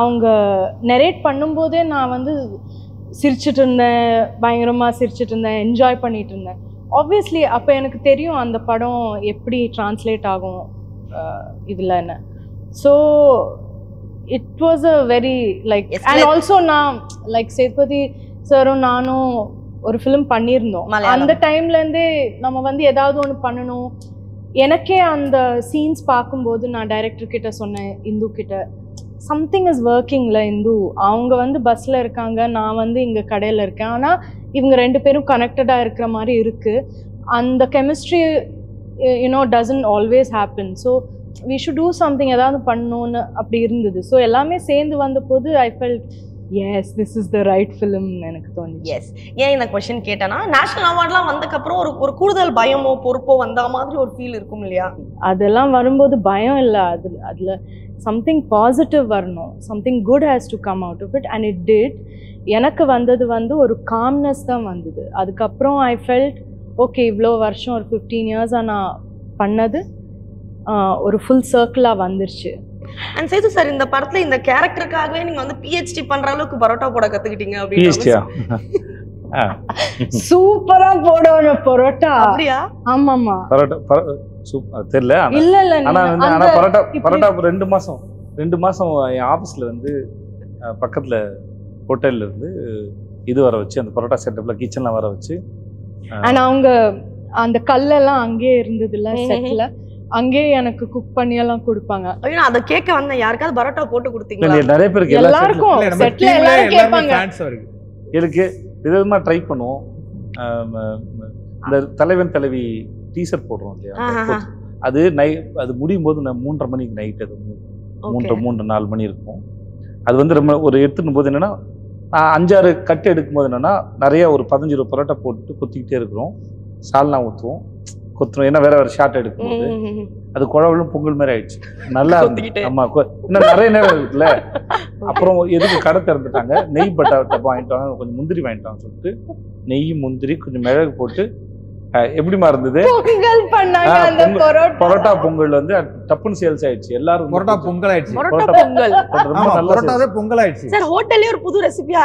அவங்க நெரேட் பண்ணும்போதே நான் வந்து சிரிச்சிட்டு இருந்தேன், பயங்கரமாக சிரிச்சிட்டு இருந்தேன், என்ஜாய் பண்ணிட்டு இருந்தேன். ஆப்வியஸ்லி அப்போ எனக்கு தெரியும் அந்த படம் எப்படி டிரான்ஸ்லேட் ஆகும் இதில்ன்னு. So it was a very like and also நான் லைக் சேதுபதி சாரும் நானும் ஒரு ஃபிலிம் பண்ணியிருந்தோம். அந்த டைம்லேருந்தே நம்ம வந்து ஏதாவது ஒன்று பண்ணணும். எனக்கே அந்த சீன்ஸ் பார்க்கும்போது நான் டைரக்டர் கிட்ட சொன்னேன், இந்து கிட்ட, சம்திங் இஸ் ஒர்க்கிங்ல இந்து. அவங்க வந்து பஸ்ஸில் இருக்காங்க, நான் வந்து இங்கே கடையில் இருக்கேன், ஆனால் இவங்க 2 பேரும் கனெக்டடாக இருக்கிற மாதிரி இருக்குது. அந்த chemistry you know doesn't always happen. So we should do something, ஏதாவது பண்ணணும்னு அப்படி இருந்தது. ஸோ எல்லாமே சேர்ந்து வந்த போது I felt yes this is the right ஃபிலிம்னு எனக்கு தோணுச்சு. எஸ். ஏன் இந்த கொஸ்டின் கேட்டேன்னா, நேஷனல் அவார்ட்லாம் வந்ததுக்கப்புறம் ஒரு கூடுதல் பயமோ பொறுப்போ வந்த மாதிரி ஒரு ஃபீல் இருக்கும் இல்லையா? அதெல்லாம் வரும்போது பயம் இல்லை, அதில் சம்திங் பாசிட்டிவ் வரணும், something good has to come out of it and it did. எனக்கு வந்தது வந்து ஒரு காம்னஸ் தான் வந்தது. அதுக்கப்புறம் ஐ ஃபெல்ட் ஓகே, இவ்வளோ வருஷம் ஒரு 15 இயர்ஸாக நான் பண்ணது ஒரு ஃபுல் சர்க்கிளாக வந்துருச்சு. அண்ட் சேது சார், இந்த படத்துல இந்த கேரக்டருக்காகவே நீங்க வந்து PhD பண்ற அளவுக்கு பரோட்டா போட கத்துக்கிட்டீங்க அப்படின்னு. சூப்பரா போடணும் பரோட்டா. அப்படியா? ஆமாமா. பரோட்டா தெரியல. இல்ல இல்ல, ஆனா பரோட்டா 2 மாசம் என் ஆபீஸ்ல வந்து பக்கத்துல ஹோட்டல்ல இருந்து இது வர வச்சு, அந்த பரோட்டா செட்டப்ல கிச்சன்ல வர வச்சு, ஆனா அவங்க அந்த கல்லெல்லாம் அங்கேயே இருந்ததுல செட்ல, அங்கேயே எனக்கு குக் பண்ணி எல்லாம் கொடுப்பாங்க. ஐயோ, அத கேட்க வந்தேன், யாருக்காவது பரோட்டா போட்டு கொடுத்தீங்களா? நிறைய பேருக்கு எல்லாருக்கும் செட்ல எல்லாரும் கேட்பாங்க. எனக்கு விதமா ட்ரை பண்ணுவோம். இந்த தலைவன் தலைவி டீசர் போடுறோம் இல்லையா, அது முடியும் போது 3:30 மணிக்கு நைட், அது 3-4 மணி இருக்கும். அது வந்து ரொம்ப ஒரு எடுத்துடும் போது என்னன்னா, 5-6 கட்டு எடுக்கும் போது என்னன்னா, நிறைய ஒரு 15-20 பரோட்டா போட்டு கொத்திக்கிட்டே இருக்கிறோம். சால்னா ஊற்றுவோம், கொத்துறோம். ஏன்னா வேற ஷார்ட் எடுக்கும்போது அது குழவலும் பொங்கல் மாதிரி ஆயிடுச்சு. நல்லா இருந்துச்சு. ஆமா, இன்னும் நிறைய நேரம் இருக்குல்ல. அப்புறம் எதுக்கு கடை திறந்துட்டாங்க, நெய் பட்டா டப்பா வாங்கிட்டாங்க, கொஞ்சம் முந்திரி வாங்கிட்டாங்கன்னு சொல்லிட்டு நெய் முந்திரி கொஞ்சம் மிளகு போட்டு எப்படிமா இருந்தது பரோட்டா பொங்கல் வந்து டப்புன்னு சேல்ஸ் ஆயிடுச்சு. எல்லாரும் பரோட்டா பொங்கல் ஆயிடுச்சு. பரோட்டா பொங்கல் ரொம்ப நல்ல பொங்கல் ஆயிடுச்சு. சார், ஹோட்டல்லே ஒரு புது ரெசிபியா